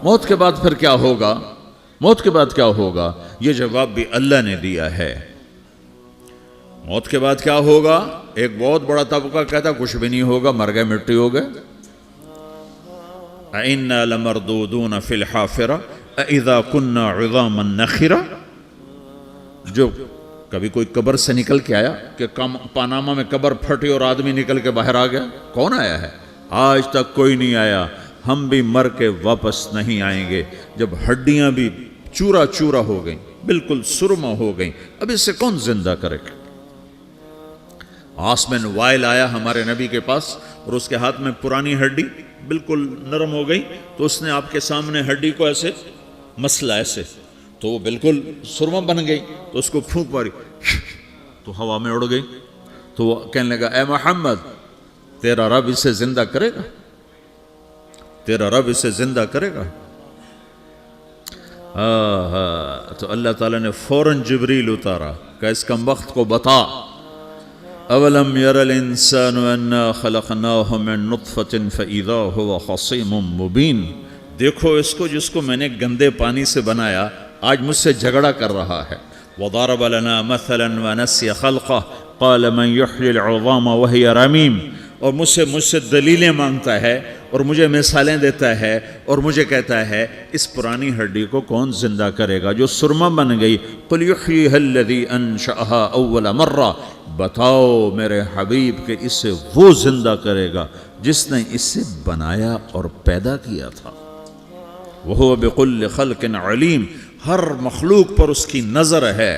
موت کے بعد پھر کیا ہوگا؟ موت کے بعد کیا ہوگا؟ یہ جواب بھی اللہ نے دیا ہے۔ موت کے بعد کیا ہوگا؟ ایک بہت بڑا طبقہ کہتا کچھ بھی نہیں ہوگا، مر گئے، مٹی ہو گئے۔ اِنَّا لَمَرْدُودُونَ فِي الْحَافِرَةِ اِذَا كُنَّا عِظَامًا نَخِرَةً۔ جو کبھی کوئی قبر سے نکل کے آیا کہ پاناما میں قبر پھٹی اور آدمی نکل کے باہر آ گیا؟ کون آیا ہے؟ آج تک کوئی نہیں آیا۔ ہم بھی مر کے واپس نہیں آئیں گے۔ جب ہڈیاں بھی چورا چورا ہو گئیں، بالکل سرما ہو گئیں، اب اس سے کون زندہ کرے گا؟ آسمن وائل آیا ہمارے نبی کے پاس اور اس کے ہاتھ میں پرانی ہڈی بالکل نرم ہو گئی، تو اس نے آپ کے سامنے ہڈی کو ایسے مسلا ایسے، تو وہ بالکل سرما بن گئی، تو اس کو پھونک ماری تو ہوا میں اڑ گئی۔ تو وہ کہنے لگا اے محمد، تیرا رب اسے زندہ کرے گا؟ تیرا رب اسے زندہ کرے گا؟ تو اللہ تعالیٰ نے فوراً جبریل اتارا کہ اس کم وقت کو بتا، اولم یر الانسان انا خلقناہ من نطفۃ فاذا هو خصیم مبین۔ دیکھو اس کو جس کو میں نے گندے پانی سے بنایا، آج مجھ سے جھگڑا کر رہا ہے۔ وضرب لنا مثلا ونسی خلقہ قال من یحیی العظام وہی رمیم۔ اور مجھ سے دلیلیں مانگتا ہے اور مجھے مثالیں دیتا ہے اور مجھے کہتا ہے اس پرانی ہڈی کو کون زندہ کرے گا جو سرما بن گئی؟ قل یحییھا الذی انشأھا اول مرہ۔ بتاؤ میرے حبیب کہ اسے وہ زندہ کرے گا جس نے اسے بنایا اور پیدا کیا تھا۔ وہو بکل خلق علیم۔ ہر مخلوق پر اس کی نظر ہے،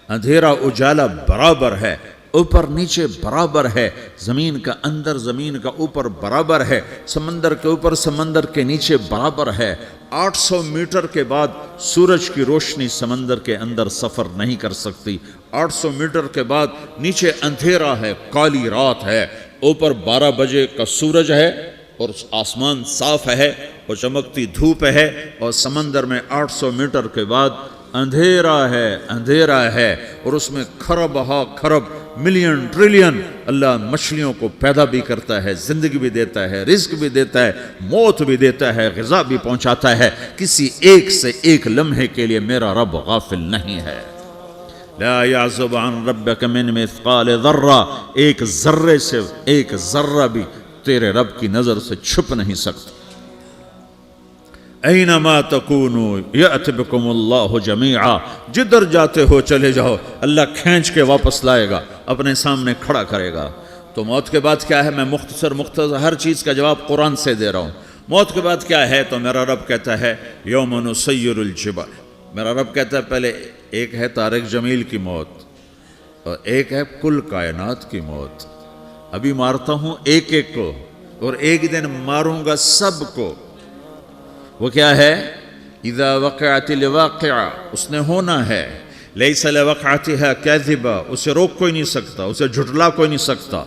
اندھیرا اجالا برابر ہے، اوپر نیچے برابر ہے، زمین کا اندر زمین کا اوپر برابر ہے، سمندر کے اوپر سمندر کے نیچے برابر ہے۔ 800 میٹر کے بعد سورج کی روشنی سمندر کے اندر سفر نہیں کر سکتی۔ 800 میٹر کے بعد نیچے اندھیرا ہے، کالی رات ہے، اوپر 12 بجے کا سورج ہے اور آسمان صاف ہے اور چمکتی دھوپ ہے، اور سمندر میں 800 میٹر کے بعد اندھیرا ہے اور اس میں کھرب ہا کھرب ملین ٹریلین اللہ مچھلیوں کو پیدا بھی کرتا ہے، زندگی بھی دیتا ہے، رزق بھی دیتا ہے، موت بھی دیتا ہے، غذا بھی پہنچاتا ہے۔ کسی ایک سے ایک لمحے کے لیے میرا رب غافل نہیں ہے۔ لا يعزب عن ربك من مثقال ذرہ، ایک ذرے سے ایک ذرہ بھی تیرے رب کی نظر سے چھپ نہیں سکتا۔ اینما تکونوا یأت بکم اللہ جمیعا، جدھر جاتے ہو چلے جاؤ، اللہ کھینچ کے واپس لائے گا، اپنے سامنے کھڑا کرے گا۔ تو موت کے بعد کیا ہے؟ میں مختصر ہر چیز کا جواب قرآن سے دے رہا ہوں۔ موت کے بعد کیا ہے؟ تو میرا رب کہتا ہے یوم نسیر الجبال۔ میرا رب کہتا ہے پہلے ایک ہے طارق جمیل کی موت اور ایک ہے کل کائنات کی موت۔ ابھی مارتا ہوں ایک ایک کو اور ایک دن ماروں گا سب کو۔ وہ کیا ہے؟ اذا وقعت الواقعہ، اس نے ہونا ہے۔ لیس لوقعتها کاذبہ، اسے روک کوئی نہیں سکتا، اسے جھٹلا کوئی نہیں سکتا۔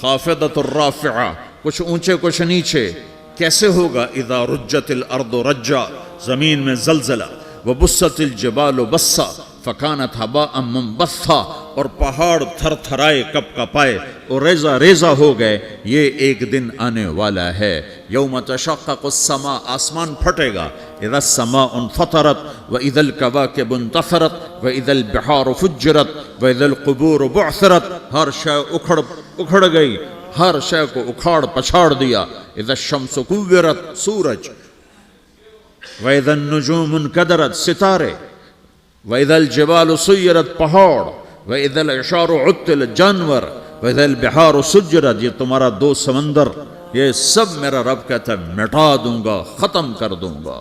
خافضۃ الرافعہ، کچھ اونچے کچھ نیچے۔ کیسے ہوگا؟ اذا رجت الارض رجا، زمین میں زلزلہ۔ وبست الجبال بسا فکانت ہباء منبثا، اور پہاڑ تھر تھرائے کپ کپائے اور ریزہ ریزہ ہو گئے۔ یہ ایک دن آنے والا ہے۔ یوم تشقق السماء، آسمان پھٹے گا۔ اذا السماء انفطرت واذا الكواكب انتثرت واذا البحار فجرت واذا القبور بعثرت، ہر شے اکھڑ گئی، ہر شے کو اکھاڑ پچھاڑ دیا۔ اذا الشمس کورت، سورج۔ وَإِذَا النُّجُومُ انْكَدَرَتْ، ستارے۔ وَإِذَا الْجِبَالُ سُيِّرَتْ، پہاڑ۔ وَإِذَا الْعِشَارُ عُطِّلَتْ، جانور۔ وَإِذَا الْبِحَارُ سُجِّرَتْ، یہ تمہارا دو سمندر، یہ سب میرا رب کہتا ہے مٹا دوں گا، ختم کر دوں گا،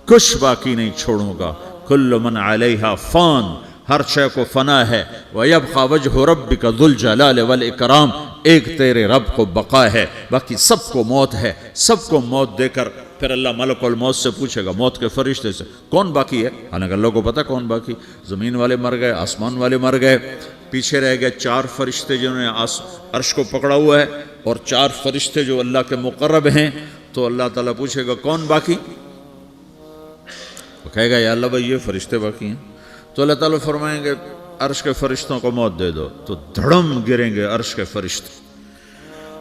کچھ باقی نہیں چھوڑوں گا۔ كُلُّ مَنْ عَلَيْهَا فان، ہر شے کو فنا ہے۔ وَيَبْقَى وَجْهُ رَبِّكَ ذُو الْجَلَالِ وَالْإِكْرَامِ، ایک تیرے رب کو بقا ہے، باقی سب کو موت ہے۔ سب کو موت دے کر پھر اللہ ملک الموت سے پوچھے گا، موت کے فرشتے سے، کون باقی ہے؟ حالانکہ اللہ کو پتہ کون باقی۔ زمین والے مر گئے، آسمان والے مر گئے، پیچھے رہ گئے 4 فرشتے جنہوں نے عرش کو پکڑا ہوا ہے، اور 4 فرشتے جو اللہ کے مقرب ہیں۔ تو اللہ تعالیٰ پوچھے گا کون باقی؟ وہ کہے گا یا اللہ بھائی یہ فرشتے باقی ہیں۔ تو اللہ تعالیٰ فرمائیں گے عرش کے فرشتوں کو موت دے دو، تو دھڑم گریں گے عرش کے فرشتے.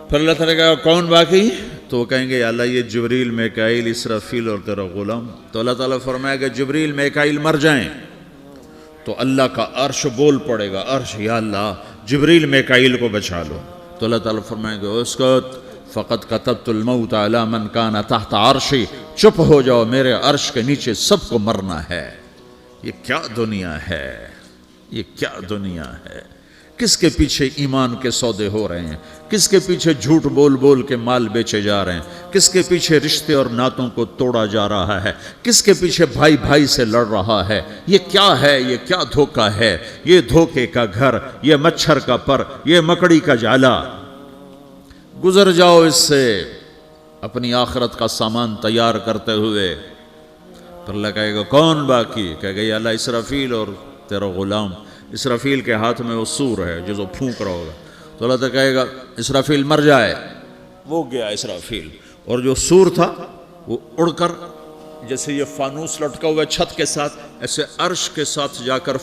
پھر اللہ تعالیٰ کہا کون باقی؟ تو وہ کہیں گے یا اللہ یہ جبریل، میکائیل، اسرافیل اور تیرا غلام. تو اللہ تعالیٰ فرمائے گا جبریل میکائیل مر جائیں تو اللہ کا عرش بول پڑے گا، عرش یا اللہ جبریل میکائیل کو بچا لو. تو اللہ تعالیٰ فرمائے گا اسکت فقط کتبت الموت علی من کان تحت عرشی، چپ ہو جاؤ، میرے عرش کے نیچے سب کو مرنا ہے. یہ کیا دنیا ہے، یہ کیا دنیا ہے. کس کے پیچھے ایمان کے سودے ہو رہے ہیں، کس کے پیچھے جھوٹ بول بول کے مال بیچے جا رہے ہیں، کس کے پیچھے رشتے اور ناتوں کو توڑا جا رہا ہے، کس کے پیچھے بھائی بھائی سے لڑ رہا ہے. یہ کیا ہے، یہ کیا دھوکہ ہے، یہ دھوکے کا گھر، یہ مچھر کا پر، یہ مکڑی کا جالا. گزر جاؤ اس سے اپنی آخرت کا سامان تیار کرتے ہوئے. پھر اللہ کہے گا کون باقی؟ کہے گا یا اللہ اسرافیل اور تیرا غلام. اسرافیل کے ہاتھ میں وہ سور ہے جو پھونک رہا ہوگا. تو اللہ تعالیٰ کہے گا اسرافیل مر جائے. وہ گیا اسرافیل، اور جو سور تھا وہ اڑ کر جیسے یہ فانوس لٹکا ہوا ہے چھت کے ساتھ، ایسے عرش کے ساتھ جا کر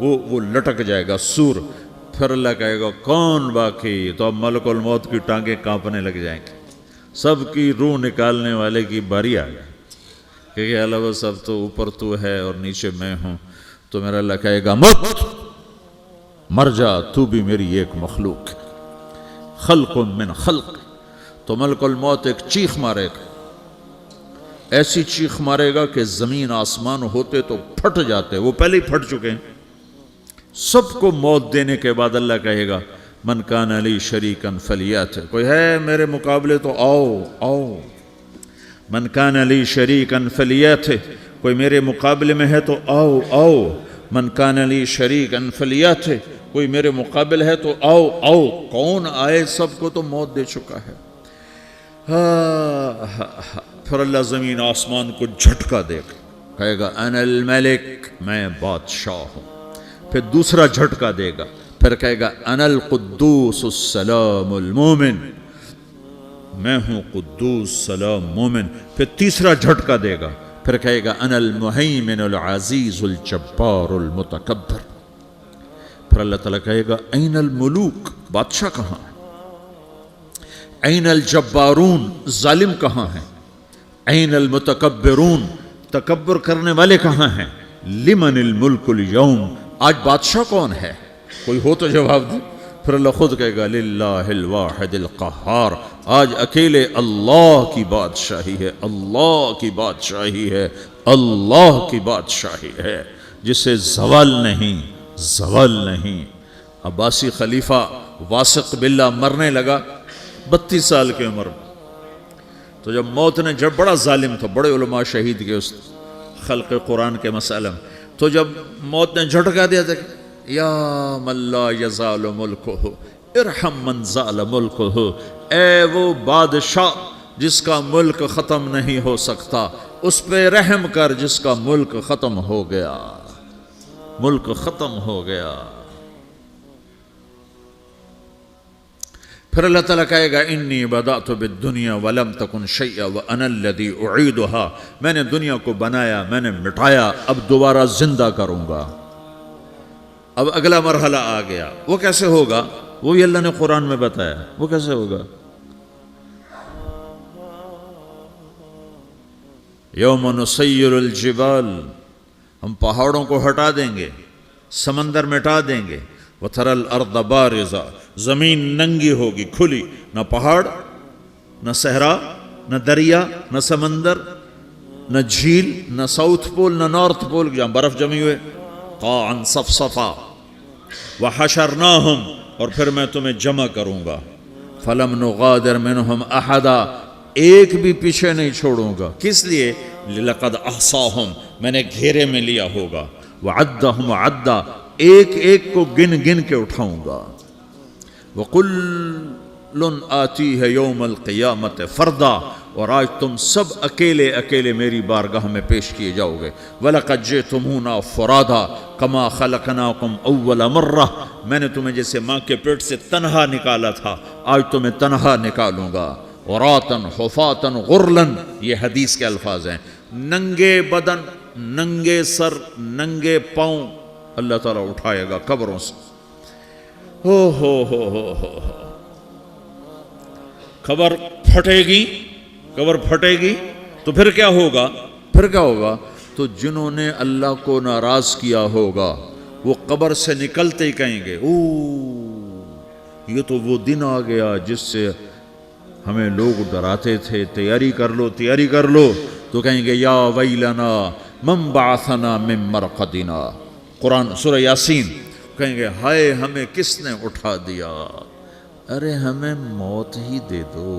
وہ لٹک جائے گا سور. پھر اللہ کہے گا کون باقی؟ تو اب ملک الموت کی ٹانگیں کانپنے لگ جائیں گی، سب کی روح نکالنے والے کی باری آ گئی. کہ اللہ وہ سب تو اوپر تو ہے اور نیچے میں ہوں. تو میرا اللہ کہے گا مت، مر جا، تو بھی میری ایک مخلوق ہے، خلق من خلق. تو ملک الموت ایک چیخ مارے گا، ایسی چیخ مارے گا کہ زمین آسمان ہوتے تو پھٹ جاتے، وہ پہلے ہی پھٹ چکے ہیں. سب کو موت دینے کے بعد اللہ کہے گا من کان لی شریکا فلیات، کوئی ہے میرے مقابلے تو آؤ آؤ. من کان لی شریکا فلیات، کوئی میرے مقابلے میں ہے تو آؤ آؤ. من کان لی شریکا فلیات، کوئی میرے مقابل ہے تو آؤ آؤ. کون آئے؟ سب کو تو موت دے چکا ہے. پھر اللہ زمین آسمان کو جھٹکا دے گا، کہے گا انا الملک، میں بادشاہ ہوں. پھر دوسرا جھٹکا دے گا، پھر کہے گا انا القدوس السلام المومن، میں ہوں قدوس سلام مومن. پھر تیسرا جھٹکا دے گا، پھر کہے گا انا المہیمن العزیز الجبار المتکبر. پھر اللہ تعالیٰ کہے گا این الملوک، بادشاہ کہاں ہے؟ این الجبارون، ظالم کہاں ہیں؟ این المتکبرون، تکبر کرنے والے کہاں ہیں؟ لمن الملک اليوم، آج بادشاہ کون ہے؟ کوئی ہو تو جواب دے. پھر اللہ خود کہے گا للہ الواحد القہار، آج اکیلے اللہ کی بادشاہی ہے، اللہ کی بادشاہی ہے، اللہ کی بادشاہی ہے، جسے زوال نہیں، زوال نہیں. عباسی خلیفہ واثق باللہ مرنے لگا 32 سال کی عمر میں. تو جب موت نے، جب بڑا ظالم تھا، بڑے علماء شہید کے اس خلق قرآن کے مسئلہ میں، تو جب موت نے جھٹکا دیا تھا یا من لا یزال ملکہ ارحم من زال ملکہ، اے وہ بادشاہ جس کا ملک ختم نہیں ہو سکتا، اس پہ رحم کر جس کا ملک ختم ہو گیا، ملک ختم ہو گیا. پھر اللہ تعالیٰ کہے گا انی بدأت بالدنیا ولم تکن شیئا وانا الذی اعیدہا، میں نے دنیا کو بنایا، میں نے مٹایا، اب دوبارہ زندہ کروں گا. اب اگلا مرحلہ آ گیا. وہ کیسے ہوگا؟ وہ بھی اللہ نے قرآن میں بتایا. وہ کیسے ہوگا؟ یوم نسیر الجبال، ہم پہاڑوں کو ہٹا دیں گے، سمندر مٹا دیں گے. وتری الارض بارزہ، زمین ننگی ہوگی، کھلی، نہ پہاڑ، نہ صحرا، نہ دریا، نہ سمندر، نہ جھیل، نہ ساؤتھ پول، نہ نارتھ پول جہاں برف جمی ہوئے. قاعا صفصفا وحشرناہم، اور پھر میں تمہیں جمع کروں گا. فلم نغادر منہم احدا، ایک بھی پیچھے نہیں چھوڑوں گا. کس لیے؟ لقد احصاہم، میں نے گھیرے میں لیا ہوگا. وعدہم عدا، ایک ایک کو گن گن کے اٹھاؤں گا. وَقُلٌ آتِيهَ يَوْمَ الْقِيَامَةِ فَرْدًا، اور آج تم سب اکیلے اکیلے میری بارگاہ میں پیش کیے جاؤ گے. وَلَقَدْ جِئْتُمُونَا فُرَادًا كَمَا خَلَقْنَاكُمْ أَوَّلَ مَرَّةٍ، میں نے تمہیں جیسے ماں کے پیٹ سے تنہا نکالا تھا، آج تمہیں تنہا نکالوں گا. عُرَاةً حُفَاةً غُرْلًا، یہ حدیث کے الفاظ ہیں. ننگے بدن، ننگے سر، ننگے پاؤں، اللہ تعالیٰ اٹھائے گا قبروں سے. ہو قبر پھٹے گی تو پھر کیا ہوگا؟ تو جنہوں نے اللہ کو ناراض کیا ہوگا وہ قبر سے نکلتے ہی کہیں گے یہ تو وہ دن آ گیا جس سے ہمیں لوگ ڈراتے تھے، تیاری کر لو. تو کہیں گے یا ویلنا من بعثنا من مرقدنا، قرآن سورہ یاسین. کہیں گے ہائے ہمیں کس نے اٹھا دیا، ارے ہمیں موت ہی دے دو،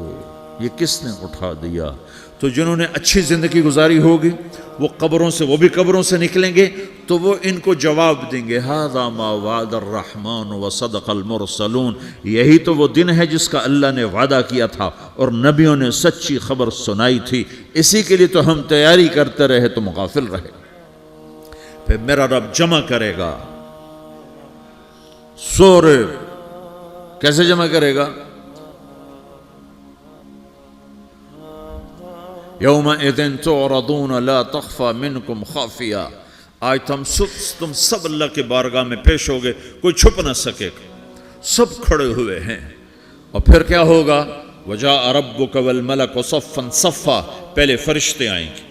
یہ کس نے اٹھا دیا. تو جنہوں نے اچھی زندگی گزاری ہوگی وہ بھی قبروں سے نکلیں گے تو وہ ان کو جواب دیں گے ھذا ما وعد الرحمن وصدق المرسلون، یہی تو وہ دن ہے جس کا اللہ نے وعدہ کیا تھا اور نبیوں نے سچی خبر سنائی تھی، اسی کے لیے تو ہم تیاری کرتے رہے تم غافل رہے. پھر میرا رب جمع کرے گا سورے. کیسے جمع کرے گا؟ یومئذ تعرضون لا تخفى منکم خافیہ. آج تم سب اللہ کے بارگاہ میں پیش ہوگے، کوئی چھپ نہ سکے گا، سب کھڑے ہوئے ہیں. اور پھر کیا ہوگا؟ وجاء ربک والملک صفا صفا. پہلے فرشتے آئیں گے،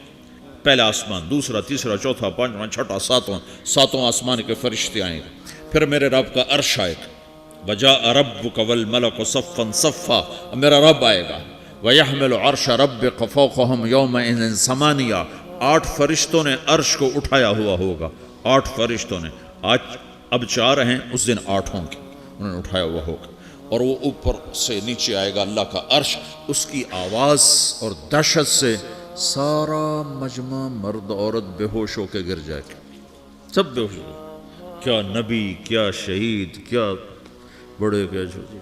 پہلا آسمان، دوسرا، تیسرا، چوتھا، پانچواں، چھٹا، ساتواں آسمان کے فرشتے آئیں گے. پھر میرے رب کا عرش آئے گا. وجاء ربک والملک صفا صفا. میرا رب آئے گا. وَيَحْمِلُ عَرْشَ رَبِّكَ فَوْقَهُمْ يَوْمَئِذٍ ثَمَانِيَةٌ. 8 فرشتوں نے عرش کو اٹھایا ہوا ہوگا. 8 فرشتوں نے، آج اب 4 ہیں، اس دن 8 ہوں گے، انہوں نے اٹھایا ہوا ہوگا. اور وہ اوپر سے نیچے آئے گا اللہ کا عرش. اس کی آواز اور دہشت سے سارا مجمع مرد عورت بے ہوش ہو کے گر جائے گا، سب بے ہوش ہو. کیا نبی، کیا شہید، کیا بڑے، کیا چھوٹے.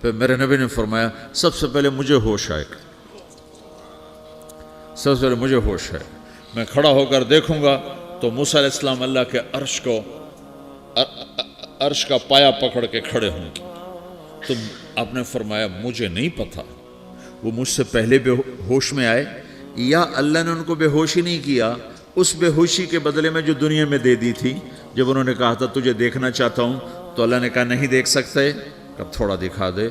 پھر میرے نبی نے فرمایا سب سے پہلے مجھے ہوش آئے گا، سب سے پہلے مجھے ہوش ہے. میں کھڑا ہو کر دیکھوں گا تو موسیٰ علیہ السلام اللہ کے عرش کا پایا پکڑ کے کھڑے ہوں گے. تو آپ نے فرمایا مجھے نہیں پتا وہ مجھ سے پہلے بے ہوش میں آئے یا اللہ نے ان کو بے ہوش ہی نہیں کیا، اس بے ہوشی کے بدلے میں جو دنیا میں دے دی تھی. جب انہوں نے کہا تھا تجھے دیکھنا چاہتا ہوں تو اللہ نے کہا نہیں دیکھ سکتے، اب تھوڑا دکھا دے.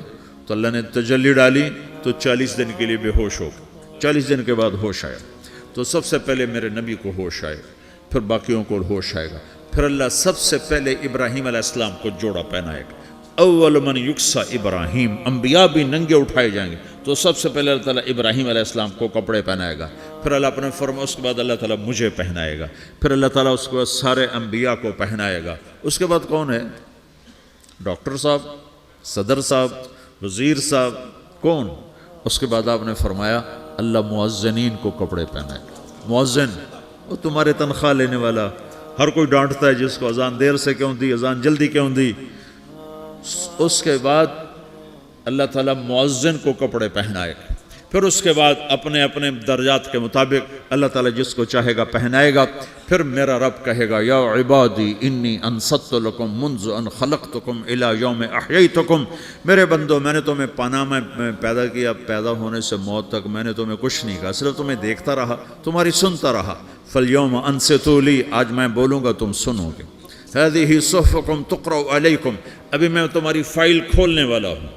تو اللہ نے تجلی ڈالی تو 40 دن کے لیے بے ہوش ہو گئے. 40 دن کے بعد ہوش آیا. تو سب سے پہلے میرے نبی کو ہوش آئے گا، پھر باقیوں کو ہوش آئے گا. پھر اللہ سب سے پہلے ابراہیم علیہ السلام کو جوڑا پہنائے گا. اول من یکسا ابراہیم. انبیاء بھی ننگے اٹھائے جائیں گے تو سب سے پہلے اللہ تعالیٰ ابراہیم علیہ السلام کو کپڑے پہنائے گا. پھر اللہ اپنے فرما، اس کے بعد اللہ تعالیٰ مجھے پہنائے گا. پھر اللہ تعالیٰ اس کے بعد سارے انبیاء کو پہنائے گا. اس کے بعد کون ہے؟ ڈاکٹر صاحب، صدر صاحب، وزیر صاحب، کون؟ اس کے بعد آپ نے فرمایا اللہ مؤذنین کو کپڑے پہنائے گا. مؤذن وہ تمہارے تنخواہ لینے والا، ہر کوئی ڈانٹتا ہے جس کو اذان دیر سے کیوں دی، اذان جلدی کیوں دی. اس کے بعد اللہ تعالیٰ مؤذن کو کپڑے پہنائے گا. پھر اس کے بعد اپنے اپنے درجات کے مطابق اللہ تعالیٰ جس کو چاہے گا پہنائے گا. پھر میرا رب کہے گا یا عبادی انی انصت لکم منذ ان خلقتکم الی یوم احییتکم. میرے بندو، میں نے تمہیں پاناہ میں پیدا کیا، پیدا ہونے سے موت تک میں نے تمہیں کچھ نہیں کہا، صرف تمہیں دیکھتا رہا، تمہاری سنتا رہا. فالیوم انصتوا لی، آج میں بولوں گا تم سنو گے. ہذہ صحفکم تقرأ علیکم، ابھی میں تمہاری فائل کھولنے والا ہوں.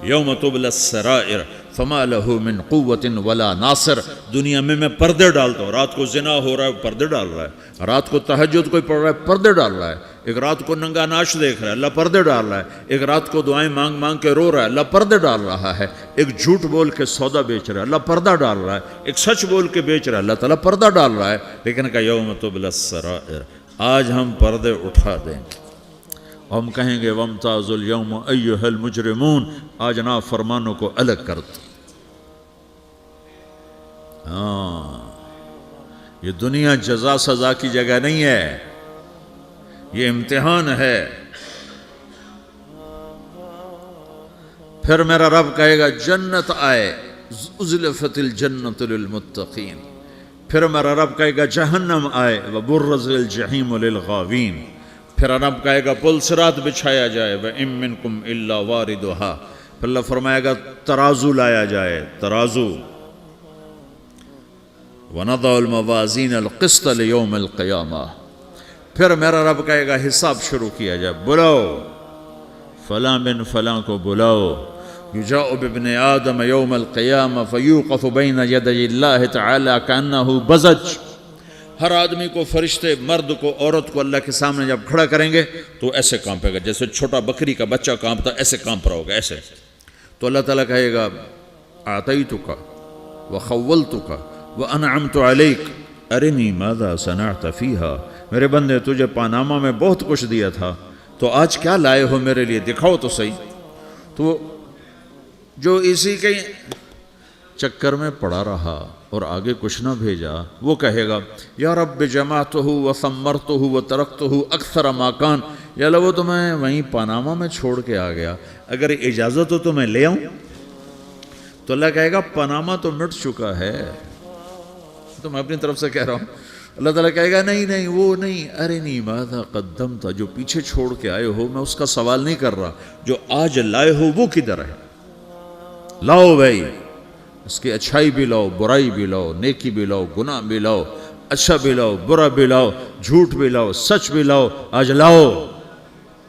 یوم تبلی السرائر فما لہ من قوت ولا ناصر. دنیا میں پردے ڈالتا ہوں. رات کو زنا ہو رہا ہے، پردے ڈال رہا ہے. رات کو تہجد کوئی پڑھ رہا ہے، پردے ڈال رہا ہے. ایک رات کو ننگا ناچ دیکھ رہا ہے، اللہ پردے ڈال رہا ہے. ایک رات کو دعائیں مانگ مانگ کے رو رہا ہے، اللہ پردے ڈال رہا ہے. ایک جھوٹ بول کے سودا بیچ رہا ہے، اللہ پردہ ڈال رہا ہے. ایک سچ بول کے بیچ رہا ہے، اللہ تعالیٰ پردہ ڈال رہا ہے. لیکن کہ یوم تبلی السرائر، آج ہم پردے اٹھا دیں گے. ہم کہیں گے وامتازوا اليوم ایھا المجرمون، آج نافرمانوں کو الگ کر دو. یہ دنیا جزا سزا کی جگہ نہیں ہے، یہ امتحان ہے. پھر میرا رب کہے گا جنت آئے، ازلفت الجنت للمتقین. پھر میرا رب کہے گا جہنم آئے، وبرز الجحیم للغاوین. پھر رب کہے گا پل صراط بچھایا جائے، وَإِن مِّنكُمْ إِلَّا وَارِدُهَا. پھر اللہ فرمائے گا ترازو لایا جائے، ترازو. وَنَضَعُ الْمَوَازِينَ الْقِسْطَ لِيَوْمِ الْقِيَامَةِ. پھر میرا رب کہے گا حساب شروع کیا جائے، بلاؤ فلاں بن فلاں کو بلاؤ، یجاء بابن آدم یوم القیامہ فیوقف بین یدی اللہ تعالی کانہ بزج۔ ہر آدمی کو، فرشتے، مرد کو، عورت کو اللہ کے سامنے جب کھڑا کریں گے تو ایسے کانپے گا جیسے چھوٹا بکری کا بچہ کانپتا، ایسے کانپ رہا ہوگا ایسے۔ تو اللہ تعالیٰ کہے گا اعطیتک وخولتک وانعمت علیک ارنی ماذا صنعت فیہا، میرے بندے تجھے پاناما میں بہت کچھ دیا تھا، تو آج کیا لائے ہو میرے لیے، دکھاؤ تو صحیح۔ تو جو اسی کے چکر میں پڑا رہا اور آگے کچھ نہ بھیجا، وہ کہے گا یا رب جمعتہ وثمرتہ وترکتہ اکثر ما کان، یا اللہ وہ تو میں وہیں پاناما میں چھوڑ کے آ گیا، اگر اجازت ہو تو میں لے آؤں؟ تو اللہ کہے گا پاناما تو مٹ چکا ہے، تو میں اپنی طرف سے کہہ رہا ہوں۔ اللہ تعالیٰ کہے گا نہیں نہیں وہ نہیں، ارنی ماذا قدمت، جو پیچھے چھوڑ کے آئے ہو میں اس کا سوال نہیں کر رہا، جو آج لائے ہو وہ کدھر ہے، لاؤ بھائی، اس کی اچھائی بھی لاؤ، برائی بھی لاؤ، نیکی بھی لاؤ، گناہ بھی لاؤ، اچھا بھی لاؤ، برا بھی لاؤ، جھوٹ بھی لاؤ، سچ بھی لاؤ، آج لاؤ،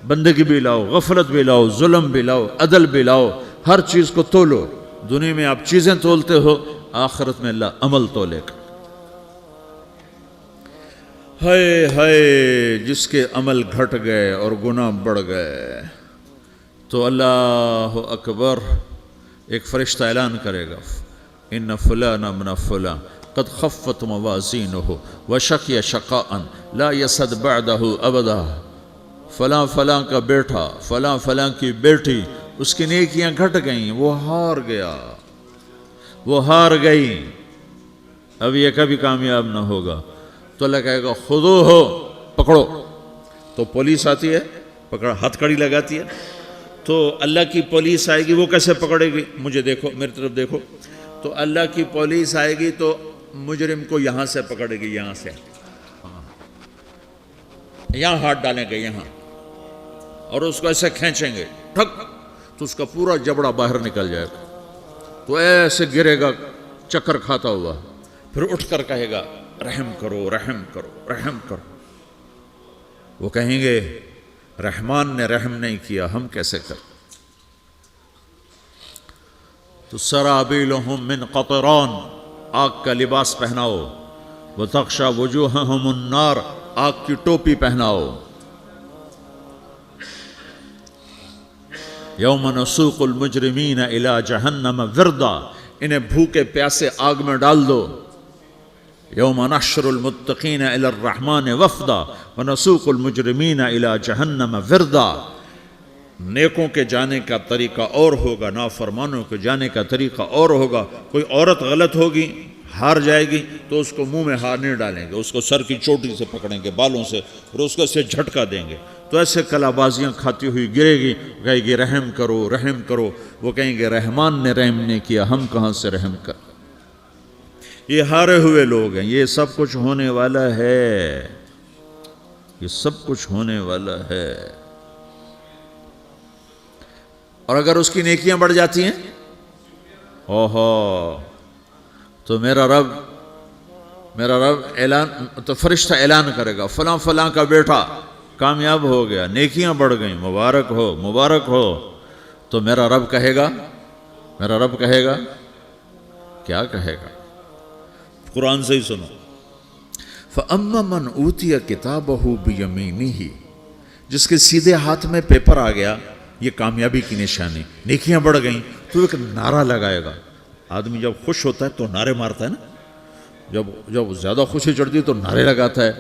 بندگی بھی لاؤ، غفلت بھی لاؤ، ظلم بھی لاؤ، عدل بھی لاؤ، ہر چیز کو تولو۔ دنیا میں آپ چیزیں تولتے ہو، آخرت میں اللہ عمل تولے گا۔ ہائے ہائے جس کے عمل گھٹ گئے اور گناہ بڑھ گئے، تو اللہ اکبر، ایک فرشتہ اعلان کرے گا ان فلان من فلان قد خفت موازینہ وشقی شقاء لا یسد بعدہ ابدا، فلاں فلاں کا بیٹا، فلاں فلاں کی بیٹی، اس کی نیکیاں گھٹ گئیں، وہ ہار گیا، وہ ہار گئی، اب یہ کبھی کامیاب نہ ہوگا۔ تو اللہ کہے گا خودو ہو، پکڑو۔ تو پولیس آتی ہے، پکڑا، ہتھ کڑی لگاتی ہے، تو اللہ کی پولیس آئے گی، وہ کیسے پکڑے گی؟ مجھے دیکھو، میری طرف دیکھو۔ تو اللہ کی پولیس آئے گی تو مجرم کو یہاں سے پکڑے گی، یہاں سے، یہاں ہاتھ ڈالیں گے یہاں، اور اس کو ایسے کھینچیں گے، ٹھک، تو اس کا پورا جبڑا باہر نکل جائے گا، تو ایسے گرے گا چکر کھاتا ہوا، پھر اٹھ کر کہے گا رحم کرو، رحم کرو، رحم کرو۔ وہ کہیں گے رحمان نے رحم نہیں کیا، ہم کیسے کر؟ تو سرابیلہم من قطران، آگ کا لباس پہناؤ، وتغشا وجوہہم النار، آگ کی ٹوپی پہناؤ۔ یوم نسوق المجرمین الی جہنم وردا، انہیں بھوکے پیاسے آگ میں ڈال دو۔ یوم نحشر المتقین الی الرحمن وفدا ونسوق المجرمین الی جہنم وردا، نیکوں کے جانے کا طریقہ اور ہوگا، نافرمانوں کے جانے کا طریقہ اور ہوگا۔ کوئی عورت غلط ہوگی، ہار جائے گی، تو اس کو منہ میں ہار نہیں ڈالیں گے، اس کو سر کی چوٹی سے پکڑیں گے، بالوں سے، اور اس کو اسے جھٹکا دیں گے، تو ایسے کلا بازیاں کھاتی ہوئی گرے گی، کہے گی رحم کرو، رحم کرو۔ وہ کہیں گے رحمان نے رحم نہیں کیا، ہم کہاں سے رحم کر؟ یہ ہارے ہوئے لوگ ہیں، یہ سب کچھ ہونے والا ہے، یہ سب کچھ ہونے والا ہے۔ اور اگر اس کی نیکیاں بڑھ جاتی ہیں، اوہو، تو میرا رب اعلان، تو فرشتہ اعلان کرے گا فلاں فلاں کا بیٹا کامیاب ہو گیا، نیکیاں بڑھ گئیں، مبارک ہو، مبارک ہو۔ تو میرا رب کہے گا کیا کہے گا؟ قرآن سے ہی سنو۔ فَأَمَّا مَنْ أُوتِيَ كِتَابَهُ بِيَمِينِهِ، جس کے سیدھے ہاتھ میں پیپر آ گیا، یہ کامیابی کی نشانی، نیکیاں بڑھ گئیں، تو ایک نعرہ لگائے گا۔ آدمی جب خوش ہوتا ہے تو نعرے مارتا ہے نا، جب زیادہ خوشی چڑھتی ہے تو نعرے لگاتا ہے۔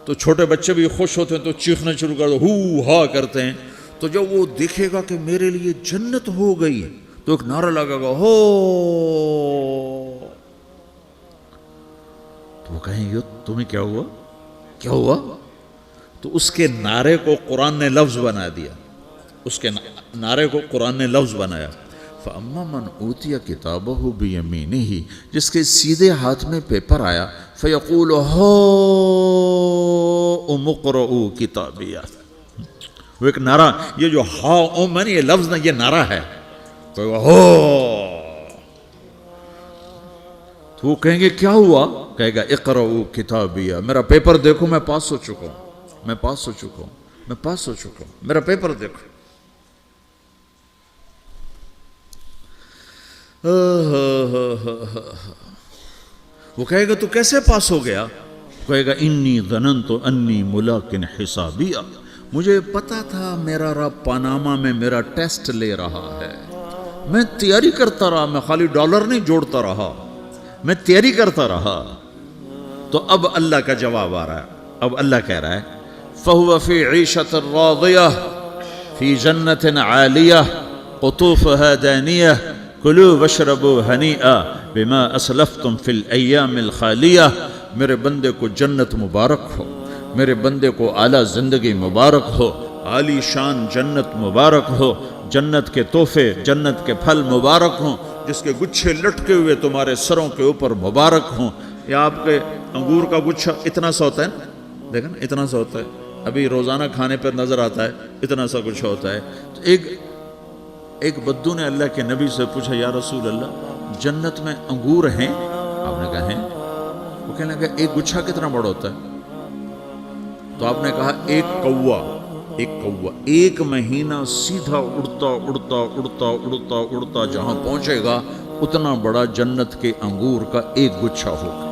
تو چھوٹے بچے بھی خوش ہوتے ہیں تو چیخنا شروع کر دو، ہو ہا کرتے ہیں۔ تو جب وہ دیکھے گا کہ میرے لیے جنت ہو گئی، تو ایک نعرہ لگے گا، ہو، تو وہ کہیں گے تمہیں کیا ہوا، کیا ہوا؟ تو اس کے نعرے کو قرآن نے لفظ بنا دیا، اس کے نعرے کو قرآن نے لفظ بنایا۔ فَأَمَّا مَنْ أُوتِيَ كِتَابَهُ بِيَمِينِهِ، جس کے سیدھے ہاتھ میں پیپر آیا، فَيَقُولُ هَاؤْمُ اقْرَءُوا كِتَابِيَهْ، وہ ایک نعرہ، یہ جو ہاؤم ہے نا، یہ لفظ نہ، یہ نعرہ ہے، تو وہ کہیں گے کیا ہوا؟ کہے گا اقرؤوا کتابیہ، میرا پیپر دیکھو، میں پاس ہو چکا ہوں، میں پاس ہو چکا ہوں، میں پاس ہو چکا ہوں، میرا پیپر دیکھو۔ وہ کہے گا تو کیسے پاس ہو گیا؟ کہے گا انی ظننت انی ملاقٍ حسابیہ، مجھے پتا تھا میرا رب پاناما میں میرا ٹیسٹ لے رہا ہے، میں تیاری کرتا رہا، میں خالی ڈالر نہیں جوڑتا رہا، میں تیاری کرتا رہا۔ تو اب اللہ کا جواب آ رہا ہے، اب اللہ کہہ رہا ہے فَهُوَ فِي عِيشَةٍ رَاضِيَةٍ فِي جَنَّةٍ عَالِيَةٍ قُطُوفُهَا دَانِيَةٌ كُلُوا وَاشْرَبُوا هَنِيئًا بِمَا أَسْلَفْتُمْ فِي الْأَيَّامِ الْخَالِيَةِ، میرے بندے کو جنت مبارک ہو، میرے بندے کو اعلیٰ زندگی مبارک ہو، عالی شان جنت مبارک ہو، جنت کے تحفے، جنت کے پھل مبارک ہوں، جس کے گچھے لٹکے ہوئے تمہارے سروں کے اوپر مبارک ہوں۔ یا آپ کے انگور کا گچھا اتنا سا ہوتا ہے نا، دیکھیں نا اتنا سا ہوتا ہے، ابھی روزانہ کھانے پر نظر آتا ہے، اتنا سا گچھا ہوتا ہے۔ تو ایک بدو نے اللہ کے نبی سے پوچھا یا رسول اللہ جنت میں انگور ہیں؟ آپ نے کہا ہیں۔ وہ کہنے لگا ایک گچھا کتنا بڑا ہوتا ہے؟ تو آپ نے کہا ایک کوا ایک مہینہ سیدھا اڑتا اڑتا اڑتا اڑتا اڑتا جہاں پہنچے گا اتنا بڑا جنت کے انگور کا ایک گچھا ہوگا۔